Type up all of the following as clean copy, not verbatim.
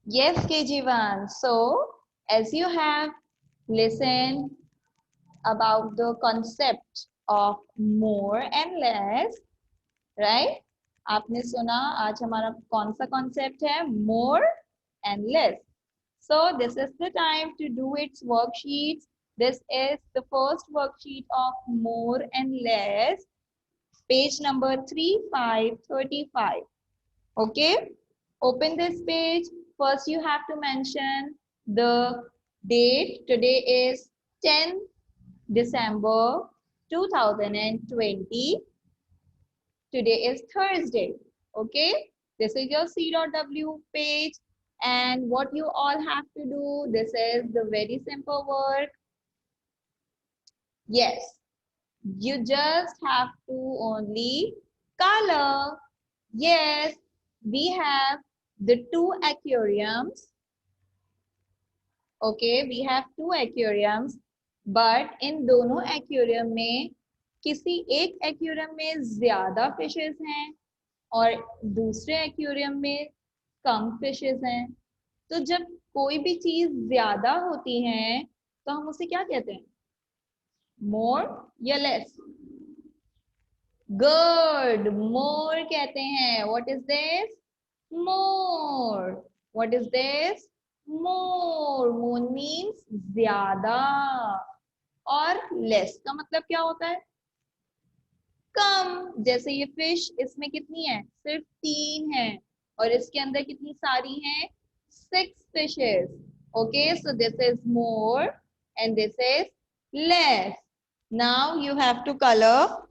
Yes, KG1. So, as you have listened about the concept of more and less, right? आपने सुना आज हमारा कौन सा concept है more and less. So, this is the time to do its worksheets. This is the first worksheet of more and less, page number 3535. Okay, open this page. First, you have to mention the date. Today is 10th December 2020. Today is Thursday. Okay, this is your C.W page. And what you all have to do, this is the very simple work. Yes, you just have to only color. Yes, we have the two aquariums. Okay, we have two aquariums, but इन दोनों aquarium में किसी एक aquarium में ज्यादा fishes हैं और दूसरे aquarium में कम fishes हैं. तो जब कोई भी चीज ज्यादा होती है तो हम उसे क्या कहते हैं? More या less? Good, more कहते हैं. What is this? More. What is this? More. More means ज्यादा. और less का मतलब क्या होता है? कम. जैसे ये फिश, इसमें कितनी है? सिर्फ 3 है. और इसके अंदर कितनी सारी हैं? 6 fishes. Okay, so this is more and this is less. Now you have to color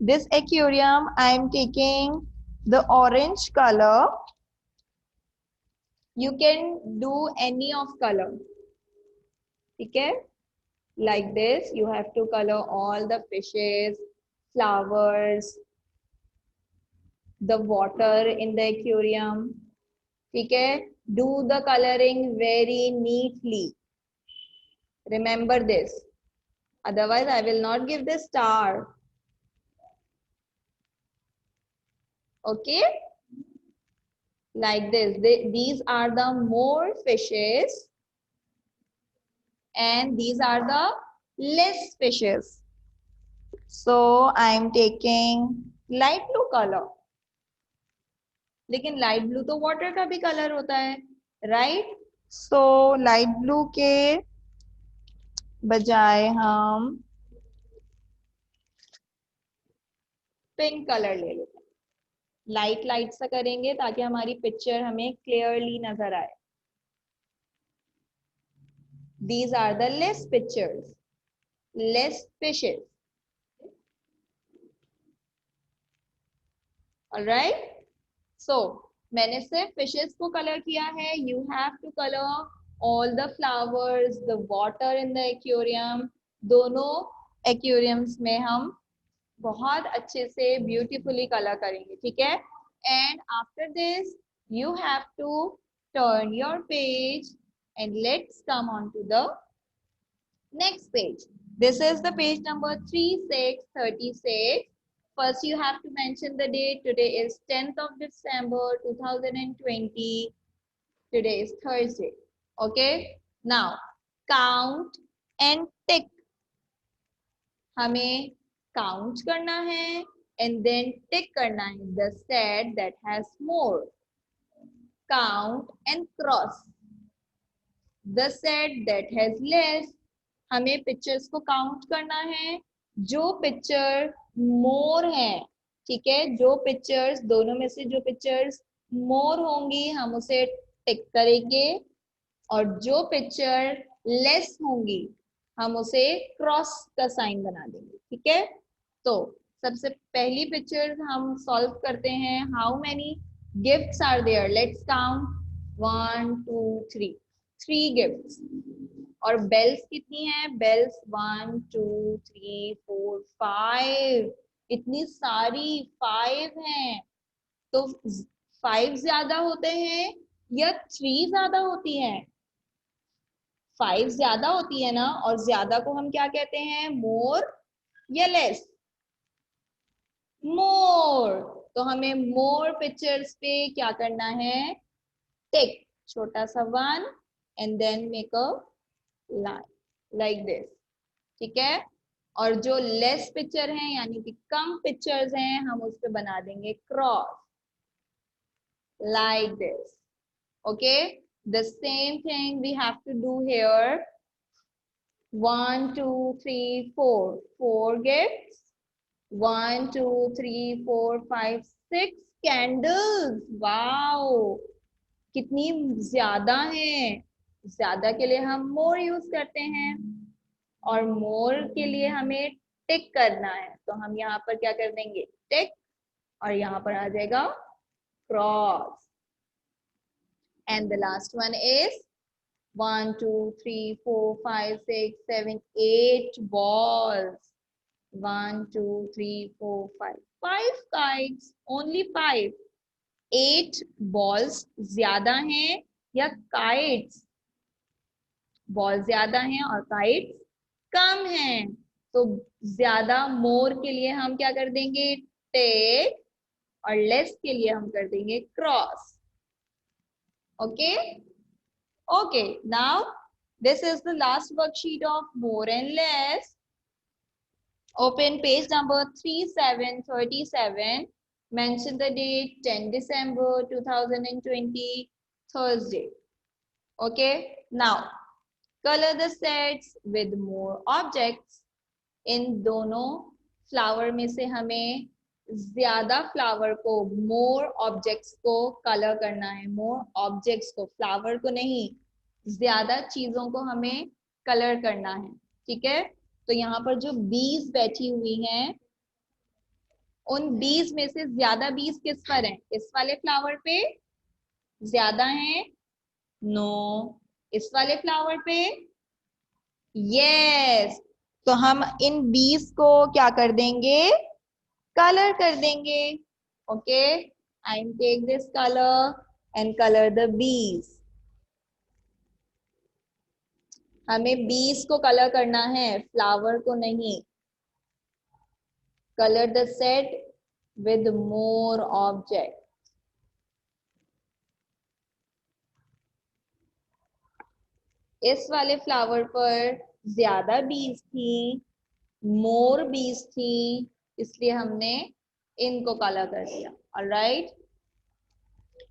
this aquarium. I am taking the orange color. You can do any of color. Okay, like this you have to color all the fishes, flowers, the water in the aquarium. Okay, do the coloring very neatly. Remember this, otherwise I will not give the star. Okay, like this. These are the more fishes and these are the less fishes. So I am taking light blue color. लेकिन light blue तो water का भी colour होता है, right? So light blue के बजाय हम pink colour ले लेते हैं. लाइट लाइट सा करेंगे ताकि हमारी पिक्चर हमें क्लियरली नजर आए. These are the less pictures, less fishes. Alright? So, मैंने सिर्फ fishes को कलर किया है. You have to color all the flowers, the water in the aquarium. दोनों aquariums में हम बहुत अच्छे से beautifully color करेंगे, ठीक है? And after this, you have to turn your page and let's come on to the next page. This is the page number 3636. First, you have to mention the date. Today is 10th of December 2020. Today is Thursday. Okay. Now, count and tick. हमें count करना है and then tick करना है the set that has more. Count and cross. The set that has less. हमें pictures को count करना है. जो पिक्चर मोर है, ठीक है, जो पिक्चर्स दोनों में से जो पिक्चर्स मोर होंगी हम उसे टिक करेंगे और जो पिक्चर लेस होंगी हम उसे क्रॉस का साइन बना देंगे, ठीक है? तो सबसे पहली पिक्चर हम सॉल्व करते हैं. How many gifts are there? Let's count. 1 2 3. 3 gifts. और बेल्स कितनी है? बेल्स 1 2 3 4 5. इतनी सारी 5 हैं. तो 5 ज्यादा होते हैं या 3 ज्यादा होती है? 5 ज्यादा होती है ना. और ज्यादा को हम क्या कहते हैं? मोर या लेस? मोर. तो हमें मोर पिक्चर्स पे क्या करना है? टिक. छोटा सा 1 and then make a line like this, ठीक है। और जो लेस पिक्चर है यानी कि कम पिक्चर्स हैं हम उस पे बना देंगे cross like this. Okay, the same thing we have to do here. 1 2 3 4 4 gifts. 1 2 3 4 5 6 candles. Wow, कितनी ज्यादा है। ज्यादा के लिए हम मोर यूज करते हैं और मोर के लिए हमें टिक करना है, तो हम यहाँ पर क्या कर देंगे टिक और यहाँ पर आ जाएगा cross. And the last one is 1 2 3 4 5 6 7 8 balls. 1 2 3 4 5 5 kites, only 5. 8 balls ज्यादा हैं या kites? बॉल ज्यादा हैं और kites कम हैं, तो ज्यादा मोर के लिए हम क्या कर देंगे टिक और लेस के लिए हम कर देंगे cross. Okay. Okay, now this is the last worksheet of more and less. Open page number 3737. Mention the date 10 December 2020, Thursday. Okay, now color the sets with more objects. इन दोनों फ्लावर में से हमें ज्यादा फ्लावर को more objects को colour करना है, more objects को, फ्लावर को नहीं, ज्यादा चीजों को हमें कलर करना है, ठीक है। तो यहाँ पर जो बीज बैठी हुई हैं उन बीज में से ज्यादा बीज किस पर हैं? इस वाले फ्लावर पे ज्यादा हैं? नो। इस वाले फ्लावर पे? यस। तो हम इन बीज को क्या कर देंगे कलर कर देंगे। Okay, I am take this colour and colour the beads. हमें बीज को कलर करना है, फ्लावर को नहीं। Colour the set with more object. इस वाले फ्लावर पर ज्यादा बीज थी, मोर बीज थी, इसलिए हमने इनको कलर कर दिया। Alright,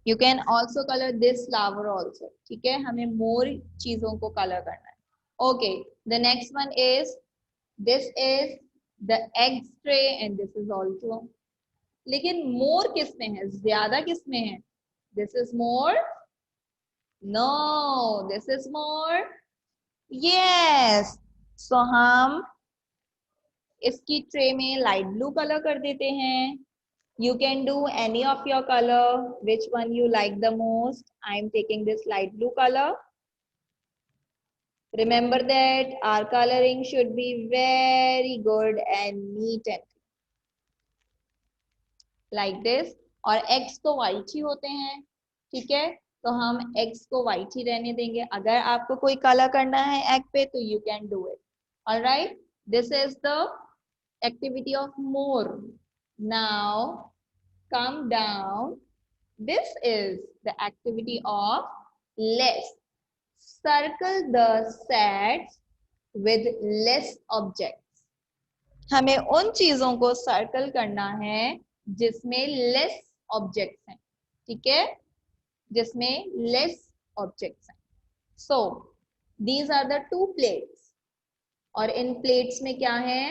you can also colour this flower also, ठीक है। हमें मोर चीजों को कलर करना है। Okay, the next one is this is the egg tray and this is also. लेकिन मोर किस में है, ज्यादा किस में है? This is more, no this is more, yes. So हम इसकी ट्रे में लाइट ब्लू कलर कर देते हैं। You can do any of your color, which one you like the most. I am taking this light blue color. Remember that our coloring should be very good and neat and like this. और eggs तो white ही होते हैं, ठीक है, तो हम eggs को white ही रहने देंगे। अगर आपको कोई कलर करना है egg पे तो you can do it. All right, this is the activity of more. Now come down. This is the activity of less. Circle the sets with less objects. हमें उन चीजों को सर्कल करना है जिसमें लेस ऑब्जेक्ट्स हैं, ठीक है, जिसमें लेस ऑब्जेक्ट्स हैं। So these are the two plates और इन प्लेट्स में क्या है?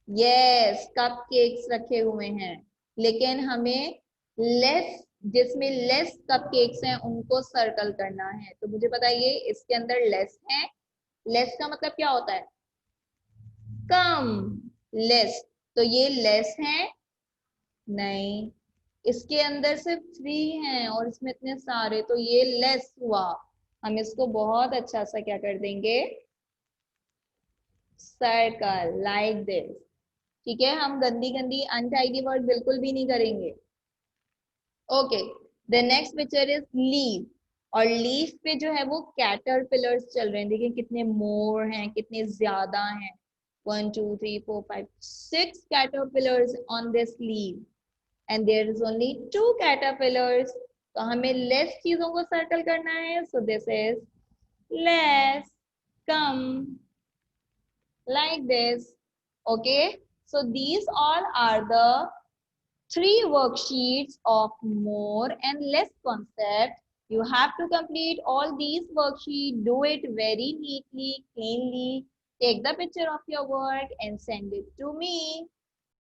यस, कप केक्स रखे हुए हैं, लेकिन हमें लेस, जिसमें लेस कपकेक्स हैं उनको सर्कल करना है। तो मुझे बताइए इसके अंदर लेस है, लेस का मतलब क्या होता है? कम, लेस। तो ये लेस है? नहीं, इसके अंदर सिर्फ 3 हैं और इसमें इतने सारे, तो ये लेस हुआ। हम इसको बहुत अच्छा सा क्या कर देंगे सर्कल लाइक दिस, ठीक है। हम गंदी गंदी अनटाइडी वर्ड बिल्कुल भी नहीं करेंगे। Okay, the next picture is leaf, और लीफ पे जो है वो कैटरपिलर्स चल रहे हैं। देखिए कितने मोर हैं, कितने ज्यादा हैं। 1 2 3 4 5 6 caterpillars on this leaf and there is only 2 caterpillars तो हमें लेस चीजों को सर्कल करना है. So this is less, come, like this. Okay, so these all are the three worksheets of more and less concept. You have to complete all these worksheets, do it very neatly, cleanly. Take the picture of your work and send it to me.